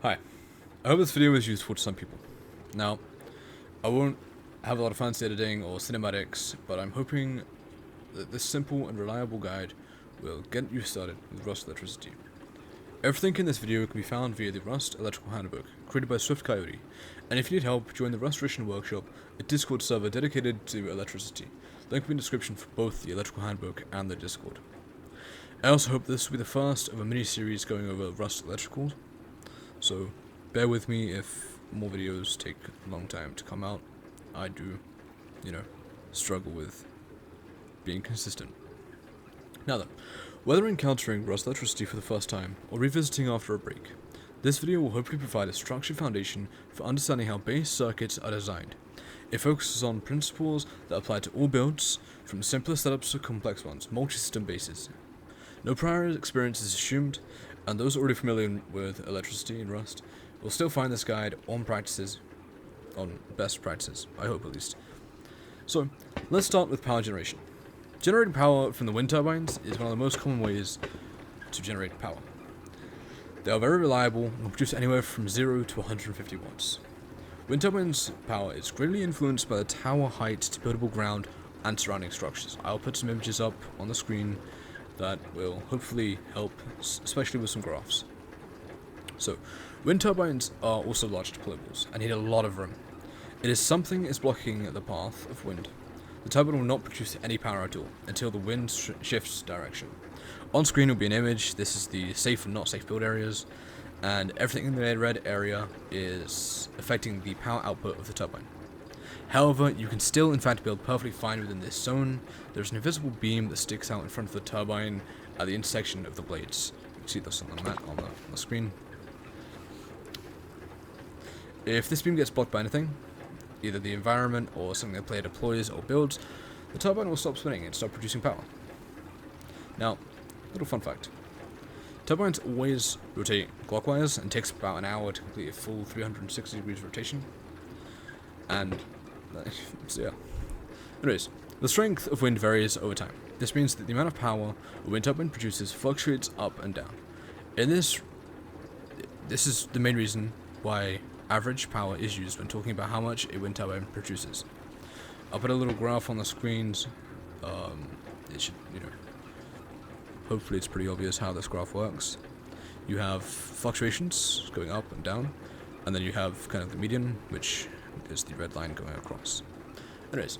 Hi, I hope this video is useful to some people. Now, I won't have a lot of fancy editing or cinematics, but I'm hoping that this simple and reliable guide will get you started with Rust electricity. Everything in this video can be found via the Rust Electrical Handbook, created by Swift Coyote, and if you need help, join the Restoration Workshop, a Discord server dedicated to electricity. Link will be in the description for both the Electrical Handbook and the Discord. I also hope this will be the first of a mini-series going over Rust Electrical, so bear with me if more videos take a long time to come out. I do, struggle with being consistent. Now then, whether encountering Rust electricity for the first time or revisiting after a break, this video will hopefully provide a structured foundation for understanding how base circuits are designed. It focuses on principles that apply to all builds, from simpler setups to complex ones, multi-system bases. No prior experience is assumed, and those already familiar with electricity and Rust will still find this guide on best practices, I hope at least. So, let's start with power generation. Generating power from the wind turbines is one of the most common ways to generate power. They are very reliable and will produce anywhere from 0 to 150 watts. Wind turbines' power is greatly influenced by the tower height to buildable ground and surrounding structures. I'll put some images up on the screen that will hopefully help, especially with some graphs. So, wind turbines are also large deployables and need a lot of room. It is something is blocking the path of wind. The turbine will not produce any power at all until the wind shifts direction. On screen will be an image. This is the safe and not safe build areas, and everything in the red area is affecting the power output of the turbine. However, you can still in fact build perfectly fine within this zone. There's an invisible beam that sticks out in front of the turbine at the intersection of the blades. You can see this on the map on the screen. If this beam gets blocked by anything, either the environment or something the player deploys or builds, the turbine will stop spinning and stop producing power. Now, little fun fact. Turbines always rotate clockwise and takes about an hour to complete a full 360 degrees rotation. And, so yeah. Anyways, the strength of wind varies over time. This means that the amount of power a wind turbine produces fluctuates up and down. This is the main reason why average power is used when talking about how much a wind turbine produces. I'll put a little graph on the screens. It should, hopefully it's pretty obvious how this graph works. You have fluctuations going up and down, and then you have kind of the median, which is the red line going across. Anyways,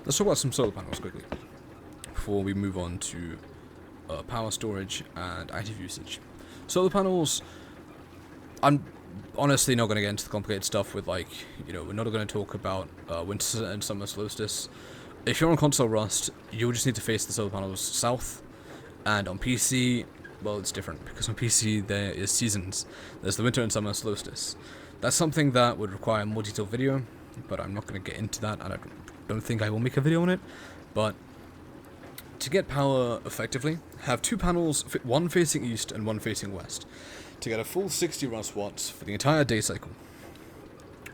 let's talk about some solar panels quickly before we move on to power storage and active usage. Solar panels, I'm honestly not going to get into the complicated stuff with we're not going to talk about winter and summer solstice. If you're on console Rust, you'll just need to face the solar panels south, and on PC, well, it's different, because on PC there is seasons. There's the winter and summer solstice. That's something that would require a more detailed video, but I'm not going to get into that, and I don't think I will make a video on it. But to get power effectively, have two panels, one facing east and one facing west, to get a full 60 Rust watts for the entire day cycle.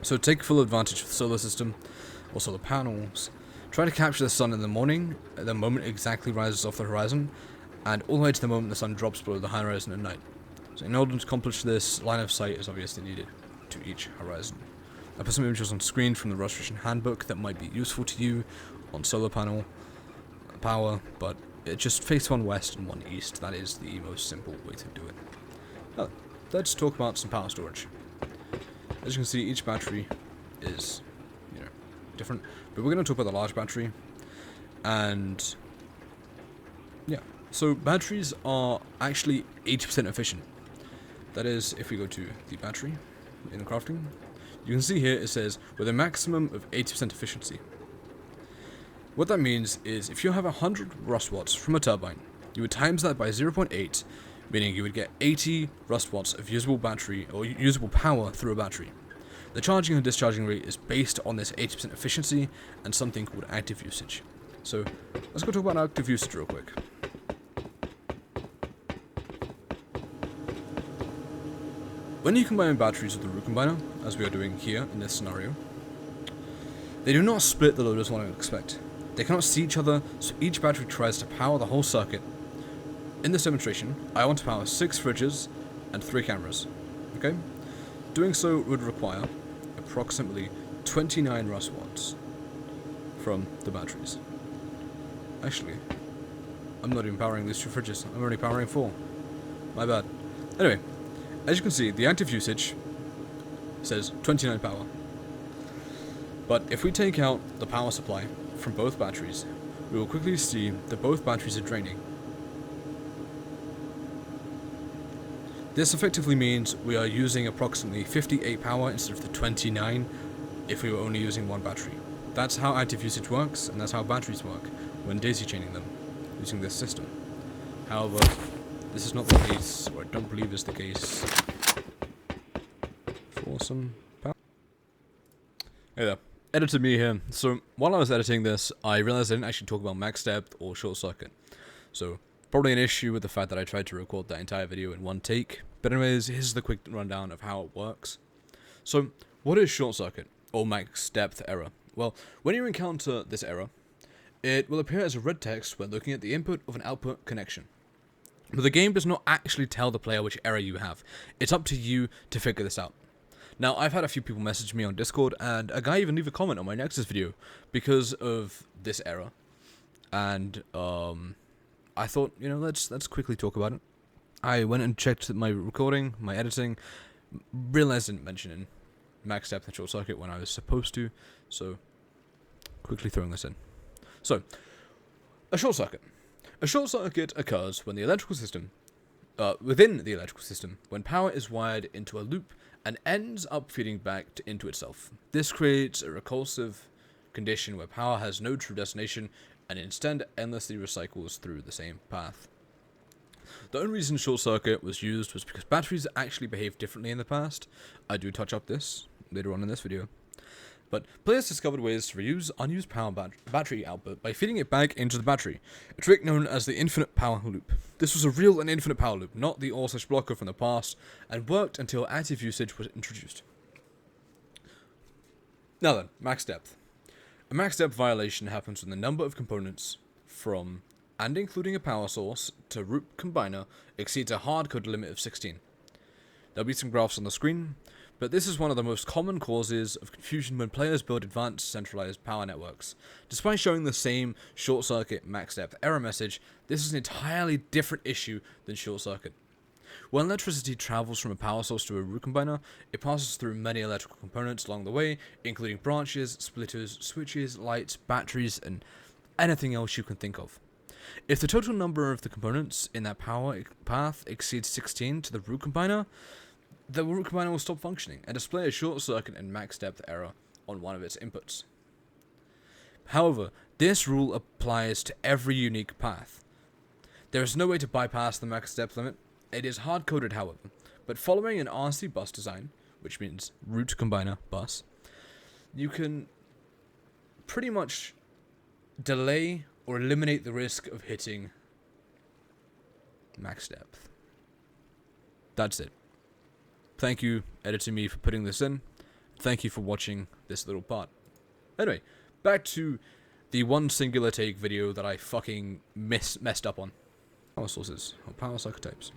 So take full advantage of the solar system, or solar panels. Try to capture the sun in the morning, at the moment it exactly rises off the horizon, and all the way to the moment the sun drops below the horizon at night. So in order to accomplish this, line of sight is obviously needed to each horizon. I put some images on screen from the Restoration Handbook that might be useful to you on solar panel power, but it just face one west and one east. That is the most simple way to do it. Now, let's talk about some power storage. As you can see, each battery is, different, but we're going to talk about the large battery, and yeah, so batteries are actually 80% efficient. That is, if we go to the battery in crafting, you can see here it says with a maximum of 80% efficiency. What that means is if you have 100 Rust watts from a turbine, you would times that by 0.8, meaning you would get 80 Rust watts of usable battery or usable power through a battery. The charging and discharging rate is based on this 80% efficiency and something called active usage. So let's go talk about active usage real quick. When you combine batteries with the root combiner, as we are doing here in this scenario, they do not split the load as one would expect. They cannot see each other, so each battery tries to power the whole circuit. In this demonstration, I want to power 6 fridges and 3 cameras. Okay? Doing so would require approximately 29 rust watts from the batteries. Actually, I'm not even powering these 2 fridges, I'm only powering 4. My bad. Anyway, as you can see, the active usage says 29 power. But if we take out the power supply from both batteries, we will quickly see that both batteries are draining. This effectively means we are using approximately 58 power instead of the 29 if we were only using one battery. That's how active usage works, and that's how batteries work when daisy chaining them using this system. However, this is not the case, or I don't believe is the case for some power. Hey there, editor me here. So while I was editing this, I realized I didn't actually talk about max depth or short circuit. So probably an issue with the fact that I tried to record that entire video in one take. But anyways, here's the quick rundown of how it works. So what is short circuit or max depth error? Well, when you encounter this error, it will appear as a red text when looking at the input of an output connection. But the game does not actually tell the player which error you have. It's up to you to figure this out. Now, I've had a few people message me on Discord, and a guy even leave a comment on my Nexus video because of this error. And I thought, you know, let's quickly talk about it. I went and checked my recording, my editing, realized I didn't mention in max depth and short circuit when I was supposed to, so quickly throwing this in. So, a short circuit. A short circuit occurs when the electrical system, within the electrical system, when power is wired into a loop and ends up feeding back into itself. This creates a recursive condition where power has no true destination and instead endlessly recycles through the same path. The only reason short circuit was used was because batteries actually behaved differently in the past. I do touch up this later on in this video. But players discovered ways to reuse unused power battery output by feeding it back into the battery, a trick known as the infinite power loop. This was a real and infinite power loop, not the OreBlocker from the past, and worked until active usage was introduced. Now then, max depth. A max depth violation happens when the number of components from and including a power source to root combiner exceeds a hard-coded limit of 16. There'll be some graphs on the screen, but this is one of the most common causes of confusion when players build advanced centralized power networks. Despite showing the same short circuit max depth error message, this is an entirely different issue than short circuit. When electricity travels from a power source to a root combiner, it passes through many electrical components along the way, including branches, splitters, switches, lights, batteries, and anything else you can think of. If the total number of the components in that power path exceeds 16 to the root combiner, the root combiner will stop functioning and display a short circuit and max depth error on one of its inputs. However, this rule applies to every unique path. There is no way to bypass the max depth limit. It is hard-coded, however, but following an RC bus design, which means root combiner bus, you can pretty much delay or eliminate the risk of hitting max depth. That's it. Thank you, editor me, for putting this in. Thank you for watching this little part. Anyway, back to the one singular take video that I fucking messed up on. Power sources, or power circuit types.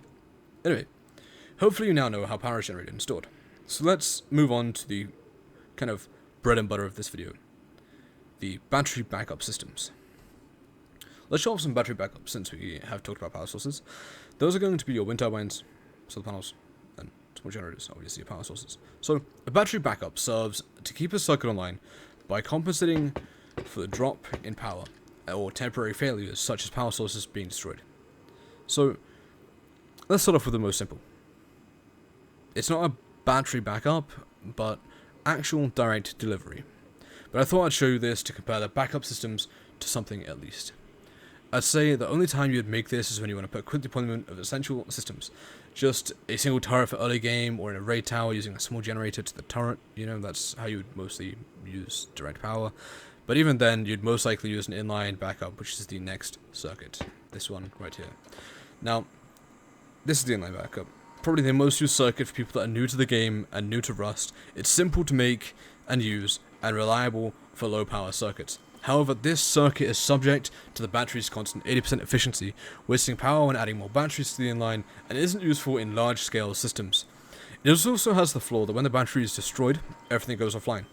Anyway, hopefully you now know how power is generated and stored. So let's move on to the kind of bread and butter of this video. The battery backup systems. Let's show off some battery backups since we have talked about power sources. Those are going to be your wind turbines, solar panels, and small generators, obviously your power sources. So a battery backup serves to keep a circuit online by compensating for the drop in power or temporary failures such as power sources being destroyed. So let's start off with the most simple. It's not a battery backup, but actual direct delivery. But I thought I'd show you this to compare the backup systems to something at least. I'd say the only time you'd make this is when you want to put quick deployment of essential systems. Just a single turret for early game, or in a raid tower using a small generator to the turret. You know, that's how you would mostly use direct power. But even then, you'd most likely use an inline backup, which is the next circuit. This one right here. Now, this is the inline backup. Probably the most used circuit for people that are new to the game and new to Rust. It's simple to make and use, and reliable for low power circuits. However, this circuit is subject to the battery's constant 80% efficiency, wasting power when adding more batteries to the inline, and isn't useful in large-scale systems. It also has the flaw that when the battery is destroyed, everything goes offline.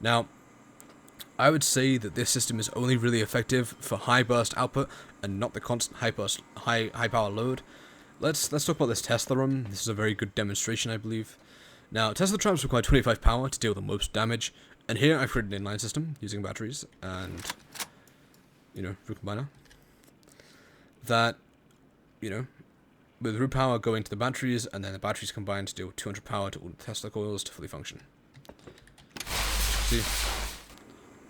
Now, I would say that this system is only really effective for high burst output and not the constant high power load. Let's talk about this Tesla run. This is a very good demonstration, I believe. Now, Tesla traps require 25 power to deal the most damage, and here I've created an inline system using batteries and, root combiner. That, with root power going to the batteries, and then the batteries combined to deal 200 power to all the Tesla coils to fully function. See?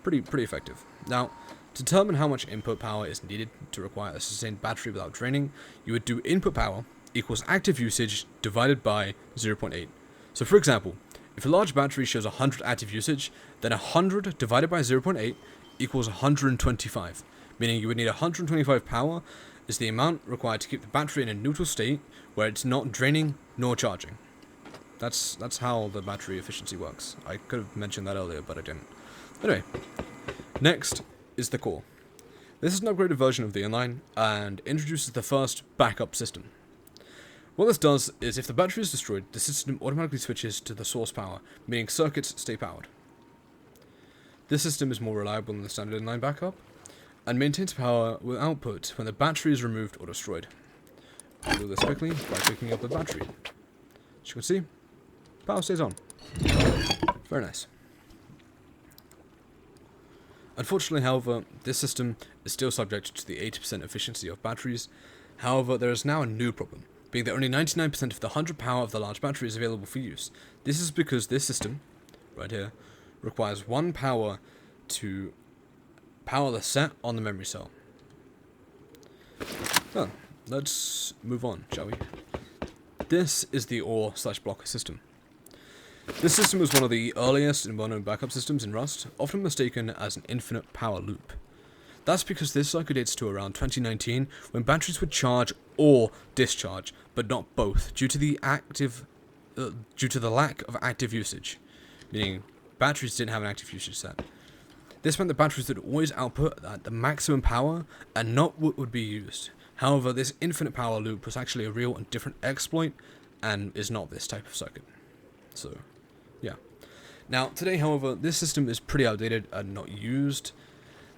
Pretty effective. Now, to determine how much input power is needed to require a sustained battery without draining, you would do input power equals active usage divided by 0.8. So for example, if a large battery shows 100 active usage, then 100 divided by 0.8 equals 125, meaning you would need 125 power is the amount required to keep the battery in a neutral state where it's not draining nor charging. That's how the battery efficiency works. I could have mentioned that earlier, but I didn't. Anyway, next is the core. This is an upgraded version of the inline and introduces the first backup system. What this does is if the battery is destroyed, the system automatically switches to the source power, meaning circuits stay powered. This system is more reliable than the standard inline backup and maintains power with output when the battery is removed or destroyed. I'll do this quickly by picking up the battery. As you can see, power stays on. Very nice. Unfortunately, however, this system is still subject to the 80% efficiency of batteries. However, there is now a new problem, being that only 99% of the 100 power of the large battery is available for use. This is because this system, right here, requires 1 power to power the set on the memory cell. Well, let's move on, shall we? This is the OreBlocker system. This system was one of the earliest and well-known backup systems in Rust, often mistaken as an infinite power loop. That's because this cycle dates to around 2019, when batteries would charge or discharge, but not both, due to the lack of active usage, meaning batteries didn't have an active usage set. This meant the batteries would always output at the maximum power and not what would be used. However, this infinite power loop was actually a real and different exploit, and is not this type of circuit. So, yeah. Now, today, however, this system is pretty outdated and not used.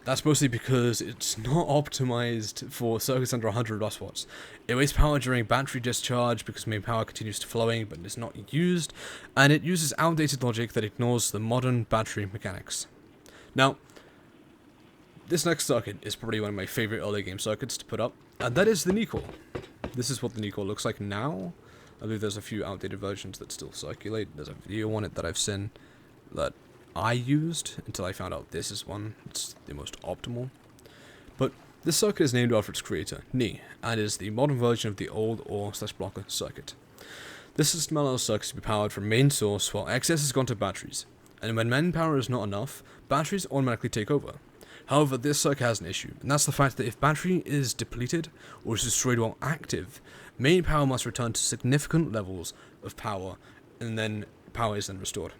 That's mostly because it's not optimized for circuits under 100 Rust watts. It wastes power during battery discharge because main power continues to flowing but is not used, and it uses outdated logic that ignores the modern battery mechanics. Now, this next circuit is probably one of my favorite early game circuits to put up, and that is the Nicor. This is what the Nicor looks like now. I believe there's a few outdated versions that still circulate. There's a video on it that I've seen that I used until I found out this is one. It's the most optimal. But this circuit is named after its creator, Ni, and is the modern version of the old OreBlocker circuit. This system allows circuits to be powered from main source while excess has gone to batteries, and when main power is not enough, batteries automatically take over. However, this circuit has an issue, and that's the fact that if battery is depleted or is destroyed while active, main power must return to significant levels of power, and then power is then restored.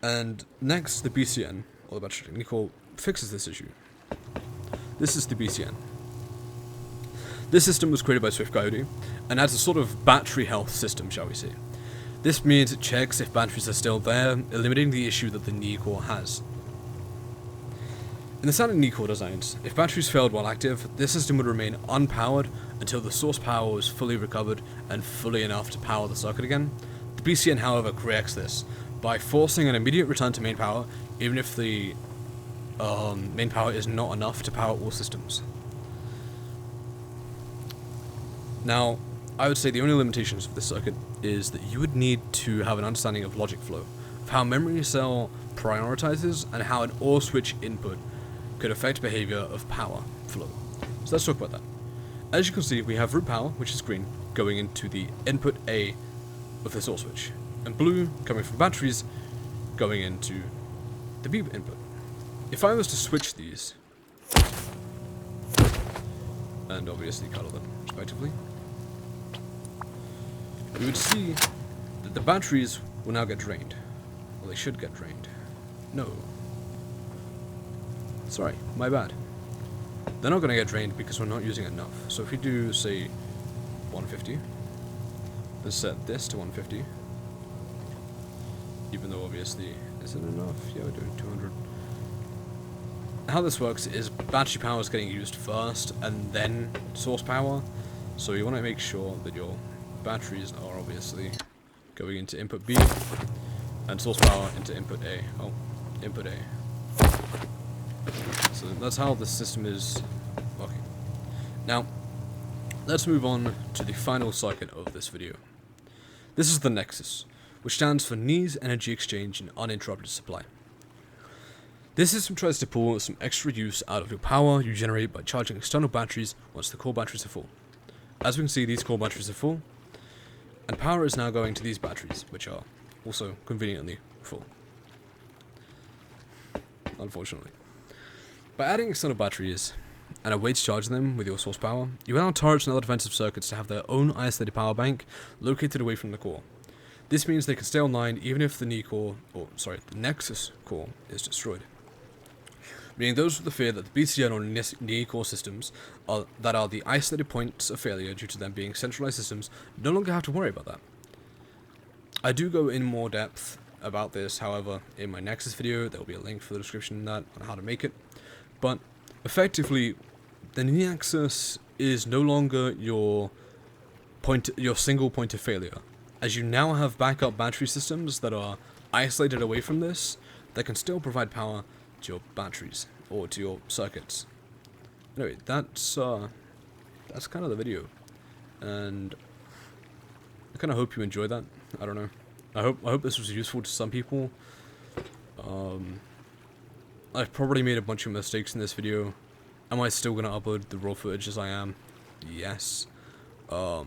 And next, the BCN, or the battery technical, fixes this issue. This is the BCN. This system was created by Swift Coyote, and adds a sort of battery health system, shall we say. This means it checks if batteries are still there, eliminating the issue that the Nicor has. In the standard Nicor designs, if batteries failed while active, this system would remain unpowered until the source power was fully recovered and fully enough to power the circuit again. The BCN, however, corrects this by forcing an immediate return to main power, even if the main power is not enough to power all systems. Now, I would say the only limitations of this circuit is that you would need to have an understanding of logic flow, of how memory cell prioritizes, and how an OR switch input could affect behavior of power flow. So let's talk about that. As you can see, we have root power, which is green, going into the input A of this OR switch, and blue coming from batteries going into the B input. If I was to switch these, and obviously color them respectively, we would see that the batteries will now get drained. Well, they should get drained. No. Sorry, my bad. They're not going to get drained because we're not using enough. So if we do, say, 150, Let's set this to 150. Even though obviously, is it enough? Yeah, we're doing 200. How this works is battery power is getting used first and then source power. So you want to make sure that your batteries are obviously going into input B and source power into input A. Oh, input A. So that's how the system is working. Now, let's move on to the final circuit of this video. This is the Nexus, which stands for Needs Energy Exchange and Uninterrupted Supply. This system tries to pull some extra use out of your power you generate by charging external batteries once the core batteries are full. As we can see, these core batteries are full, and power is now going to these batteries, which are also conveniently full. Unfortunately. By adding external batteries and a way to charge them with your source power, you allow turrets and other defensive circuits to have their own isolated power bank located away from the core. This means they can stay online even if the the Nexus core is destroyed. Meaning those with the fear that the BCN or NE core systems that are the isolated points of failure due to them being centralized systems no longer have to worry about that. I do go in more depth about this, however, in my Nexus video. There will be a link for the description in that on how to make it. But effectively, the Nexus is no longer your single point of failure, as you now have backup battery systems that are isolated away from this that can still provide power to your batteries or to your circuits. Anyway, that's kind of the video, and I kind of hope you enjoyed that. I don't know. I hope this was useful to some people. I've probably made a bunch of mistakes in this video. Am I still gonna upload the raw footage as I am? Yes. But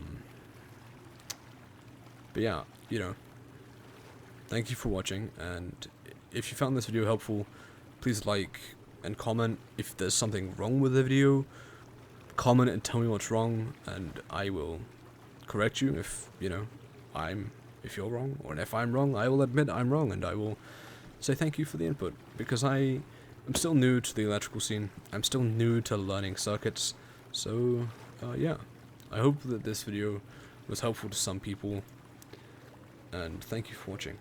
yeah, you know. Thank you for watching, and if you found this video helpful, please like and comment. If there's something wrong with the video, comment and tell me what's wrong, and I will correct you if, you know, if you're wrong, or if I'm wrong, I will admit I'm wrong, and I will say thank you for the input, because I'm still new to the electrical scene. I'm still new to learning circuits, so yeah. I hope that this video was helpful to some people, and thank you for watching.